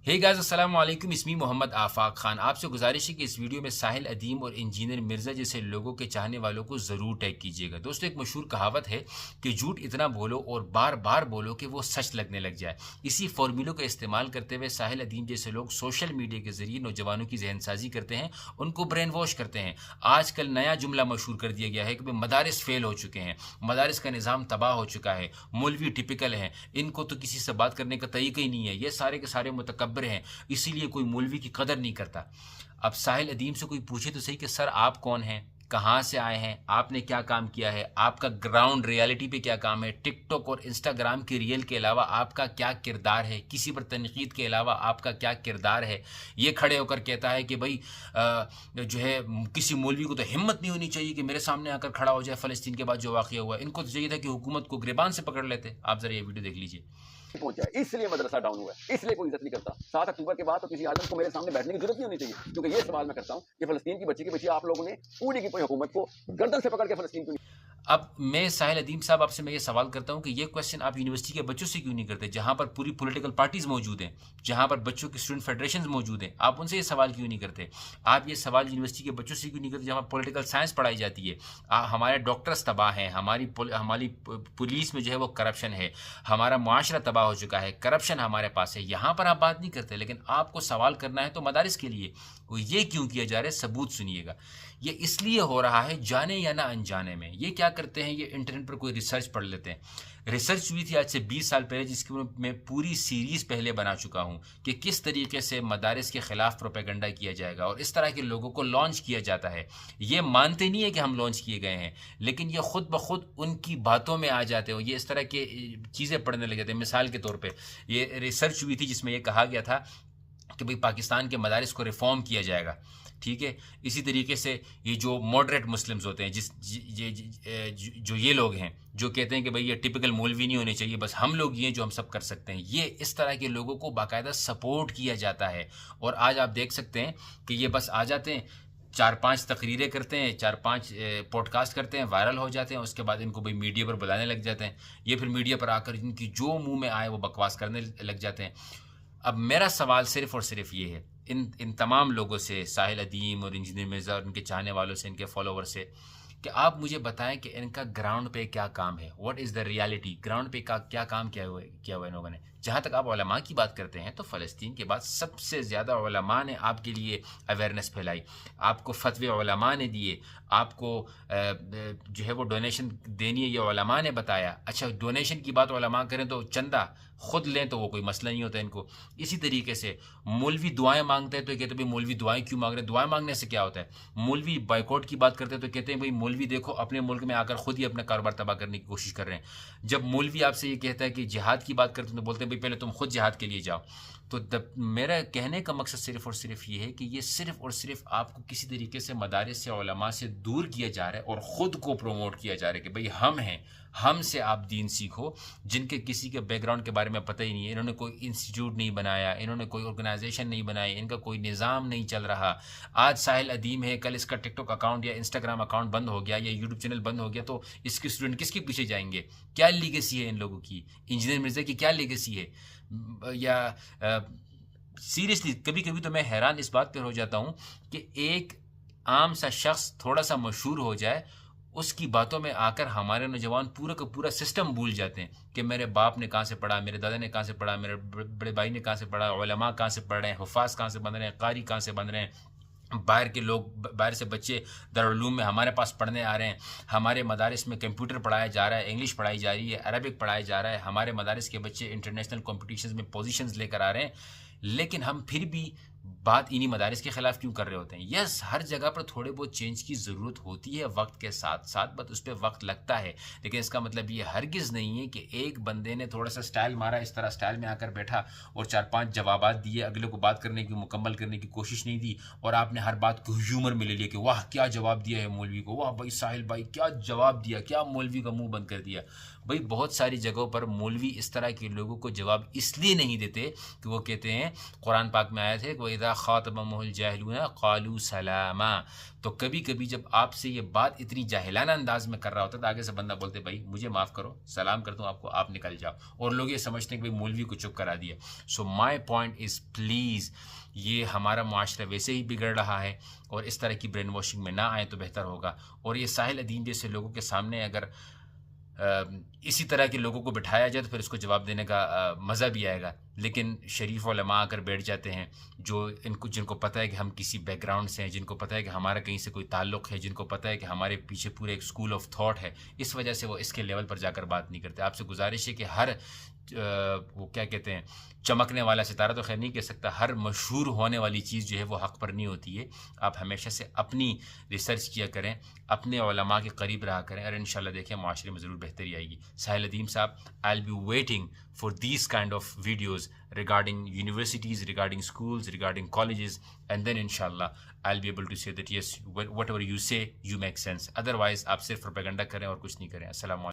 Hey guys अस्सलाम वालेकुम। इसमी मोहम्मद आफाक खान आपसे गुजारिश है कि इस वीडियो में साहिल अदीम और इंजीनियर मिर्ज़ा जैसे लोगों के चाहने वालों को ज़रूर टैग कीजिएगा। दोस्तों, एक मशहूर कहावत है कि झूठ इतना बोलो और बार बार बोलो कि वो सच लगने लग जाए। इसी फॉर्मूले का इस्तेमाल करते हुए साहिल अदीम जैसे लोग सोशल मीडिया के जरिए नौजवानों की जहनसाजी करते हैं, उनको ब्रेन वॉश करते हैं। आजकल नया जुमला मशहूर कर दिया गया है कि मदारिस फेल हो चुके हैं, मदारिस का निज़ाम तबाह हो चुका है, मौलवी टिपिकल हैं, इनको तो किसी से बात करने का तरीका ही नहीं है, ये सारे के सारे मुतकब्बिर हैं, इसीलिए कोई मौलवी की कदर नहीं करता। अब साहिल अदीम से कोई पूछे तो सही कि सर आप कौन हैं, कहाँ से आए हैं, आपने क्या काम किया है, आपका ग्राउंड रियलिटी पे क्या काम है, टिकटॉक और इंस्टाग्राम के रील के अलावा आपका क्या किरदार है, किसी पर तनकीद के अलावा आपका क्या किरदार है। ये खड़े होकर कहता है कि भाई जो है किसी मौलवी को तो हिम्मत नहीं होनी चाहिए कि मेरे सामने आकर खड़ा हो जाए फ़लस्तीन के बाद जो वाक़या हुआ। इनको तो चाहिए था कि हुकूमत को गिरबान से पकड़ लेते। आप ज़रा ये वीडियो देख लीजिए। पहुंचा है, इसलिए मदरसा डाउन हुआ है, इसलिए कोई इज्जत नहीं करता। 7 अक्टूबर के बाद तो किसी आदम को मेरे सामने बैठने की जरूरत नहीं होनी चाहिए, क्योंकि ये सवाल मैं करता हूं कि फलस्तीन की बच्ची के पीछे आप लोगों ने पूरी की पूरी हुकूमत को गर्दन से पकड़ के फलस्तीन क्यों। अब मैं साहिल अदीम साहब आपसे मैं ये सवाल करता हूँ कि ये क्वेश्चन आप यूनिवर्सिटी के बच्चों से क्यों नहीं करते, जहाँ पर पूरी पॉलिटिकल पार्टीज मौजूद हैं, जहाँ पर बच्चों की स्टूडेंट फेडरेशन मौजूद हैं, आप उनसे ये सवाल क्यों नहीं करते? आप ये सवाल यूनिवर्सिटी के बच्चों से क्यों नहीं करते जहाँ पॉलिटिकल साइंस पढ़ाई जाती है? हमारे डॉक्टर्स तबाह हैं, हमारी पुलिस में जो है वो करप्शन है, हमारा मुआशरा तबाह हो चुका है, करप्शन हमारे पास है, यहाँ पर आप बात नहीं करते। लेकिन आपको सवाल करना है तो मदारिस के लिए, वो ये क्यों किया जा रहा है? सबूत सुनिएगा। ये इसलिए हो रहा है, जाने या ना अनजाने में। ये क्या करते हैं, ये इंटरनेट पर कोई रिसर्च पढ़ लेते हैं। रिसर्च हुई थी आज से 20 साल पहले, जिसकी मैं पूरी सीरीज़ पहले बना चुका हूँ कि किस तरीके से मदारिस के ख़िलाफ़ प्रोपेगेंडा किया जाएगा और इस तरह के लोगों को लॉन्च किया जाता है। ये मानते नहीं है कि हम लॉन्च किए गए हैं, लेकिन ये ख़ुद ब खुद उनकी बातों में आ जाते हो, ये इस तरह के चीज़ें पढ़ने लग जाते हैं। मिसाल के तौर पर ये रिसर्च हुई थी जिसमें यह कहा गया था कि भाई पाकिस्तान के मदारिस को रिफॉर्म किया जाएगा। ठीक है, इसी तरीके से ये जो मॉडरेट मुस्लिम्स होते हैं, जो ये लोग हैं जो कहते हैं कि भाई ये टिपिकल मौलवी नहीं होने चाहिए, बस हम लोग ये जो हम सब कर सकते हैं, ये इस तरह के लोगों को बाकायदा सपोर्ट किया जाता है। और आज आप देख सकते हैं कि ये बस आ जाते हैं, 4-5 तकरीरें करते हैं, 4-5 पॉडकास्ट करते हैं, वायरल हो जाते हैं, उसके बाद इनको भाई मीडिया पर बुलाने लग जाते हैं। ये फिर मीडिया पर आकर इनकी जो मुंह में आए वो बकवास करने लग जाते हैं। अब मेरा सवाल सिर्फ़ और सिर्फ ये है इन तमाम लोगों से, साहिल अदीम और इंजीनियर मिर्ज़ा और उनके चाहने वालों से, इनके फॉलोवर से, कि आप मुझे बताएं कि इनका ग्राउंड पे क्या काम है। What is the reality, ground पे का क्या काम किया हुआ इन लोगों ने। जहाँ तक आप उलमा की बात करते हैं तो फ़लस्तीन के बाद सबसे ज़्यादा उलमा ने आपके लिए अवेयरनेस फैलाई, आपको फतवे उलमा ने दिए, आपको जो है वो डोनेशन देनी है ये उलमा ने बताया। अच्छा, डोनेशन की बात उलमा करें तो चंदा खुद लें तो वो कोई मसला नहीं होता इनको। इसी तरीके से मौलवी दुआएं मांगते हैं तो कहते हैं भाई मौलवी दुआएं क्यों मांग रहे हैं, दुआएं मांगने से क्या होता है। मौलवी बाइकआउट की बात करते हैं तो कहते हैं भाई मौलवी देखो अपने मुल्क में आकर खुद ही अपना कारोबार तबाह करने की कोशिश कर रहे हैं। जब मौलवी आपसे ये कहता है कि जिहाद की बात करते हैं तो बोलते हैं भाई पहले तुम खुद जिहाद के लिए जाओ। तो मेरा कहने का मकसद सिर्फ़ और सिर्फ ये है कि ये सिर्फ़ और सिर्फ आपको किसी तरीके से मदारिस से उलमा से दूर किया जा रहा है और ख़ुद को प्रमोट किया जा रहा है कि भाई हम हैं, हमसे आप दीन सीखो, जिनके किसी के बैकग्राउंड के बारे में पता ही नहीं है। इन्होंने कोई इंस्टीट्यूट नहीं बनाया, इन्होंने कोई ऑर्गेनाइजेशन नहीं बनाई, इनका कोई निज़ाम नहीं चल रहा। आज साहिल अदीम है, कल इसका टिकटॉक अकाउंट या इंस्टाग्राम अकाउंट बंद हो गया या यूट्यूब चैनल बंद हो गया तो इसके स्टूडेंट किसके पीछे जाएंगे? क्या लीगेसी है इन लोगों की? इंजीनियर मिर्ज़ा की क्या लीगेसी है? या सीरियसली कभी कभी तो मैं हैरान इस बात पर हो जाता हूँ कि एक आम सा शख्स थोड़ा सा मशहूर हो जाए, उसकी बातों में आकर हमारे नौजवान पूरा का पूरा सिस्टम भूल जाते हैं कि मेरे बाप ने कहाँ से पढ़ा, मेरे दादा ने कहाँ से पढ़ा, मेरे बड़े भाई ने कहाँ से पढ़ा, उलमा कहाँ से पढ़ रहे हैं, हुफ़ाज़ कहाँ से बन रहे हैं, कारी कहाँ से बन रहे हैं, बाहर के लोग, बाहर से बच्चे दारुल उलूम में हमारे पास पढ़ने आ रहे हैं। हमारे मदारिस में कंप्यूटर पढ़ाया जा रहा है, इंग्लिश पढ़ाई जा रही है, अरबिक पढ़ाया जा रहा है, हमारे मदारिस के बच्चे इंटरनेशनल कॉम्पिटिशन्स में पोजीशंस लेकर आ रहे हैं। लेकिन हम फिर भी बात इन्हीं मदारिस के ख़िलाफ़ क्यों कर रहे होते हैं? यस, हर जगह पर थोड़े बहुत चेंज की ज़रूरत होती है वक्त के साथ साथ, बट उस पर वक्त लगता है। लेकिन इसका मतलब ये हरगिज़ नहीं है कि एक बंदे ने थोड़ा सा स्टाइल मारा, इस तरह स्टाइल में आकर बैठा और 4-5 जवाबात दिए, अगले को बात करने की मुकम्मल करने की कोशिश नहीं दी और आपने हर बात को ह्यूमर में ले लिया कि वाह क्या जवाब दिया है मौलवी को, वाह भाई साहिल भाई क्या जवाब दिया, क्या मौलवी का मुँह बंद कर दिया। भाई बहुत सारी जगहों पर मौलवी इस तरह के लोगों को जवाब इसलिए नहीं देते कि वो कहते हैं, कुरान पाक में आया थे कि इज़ा ख़ातबहुमुल जाहिलूना क़ालू सलामा। तो कभी कभी जब आपसे ये बात इतनी जाहिलाना अंदाज में कर रहा होता है तो आगे से बंदा बोलते भाई मुझे माफ़ करो, सलाम करता हूँ आपको, आप निकल जाओ, और लोग ये समझते हैं कि भाई मौलवी को चुप करा दिया। सो माई पॉइंट इज़ प्लीज़, ये हमारा माशरा वैसे ही बिगड़ रहा है और इस तरह की ब्रेन वॉशिंग में ना आए तो बेहतर होगा। और ये साहिल अदीम जैसे लोगों के सामने अगर इसी तरह के लोगों को बिठाया जाए तो फिर उसको जवाब देने का मज़ा भी आएगा। लेकिन शरीफ उलमा आकर बैठ जाते हैं जो जिनको पता है कि हम किसी बैकग्राउंड से हैं, जिनको पता है कि हमारा कहीं से कोई ताल्लुक़ है, जिनको पता है कि हमारे पीछे पूरे एक स्कूल ऑफ थॉट है, इस वजह से वो इसके लेवल पर जाकर बात नहीं करते। आपसे गुजारिश है कि हर वो क्या कहते हैं, चमकने वाला सितारा तो खैर नहीं कह सकता, हर मशहूर होने वाली चीज़ जो है वो हक़ पर नहीं होती है। आप हमेशा से अपनी रिसर्च किया करें, अपने उलमा के करीब रहा करें, और इंशाल्लाह देखें माशरे में ज़रूर बेहतरी आएगी। साहिल अदीम साहब, I will be waiting for these kind of videos regarding universities, regarding schools, regarding colleges, and then inshallah I'll be able to say that yes, whatever you say you make sense. Otherwise आप सिर्फ propaganda करें और कुछ नहीं करें। अस्सलाम वालेकुम।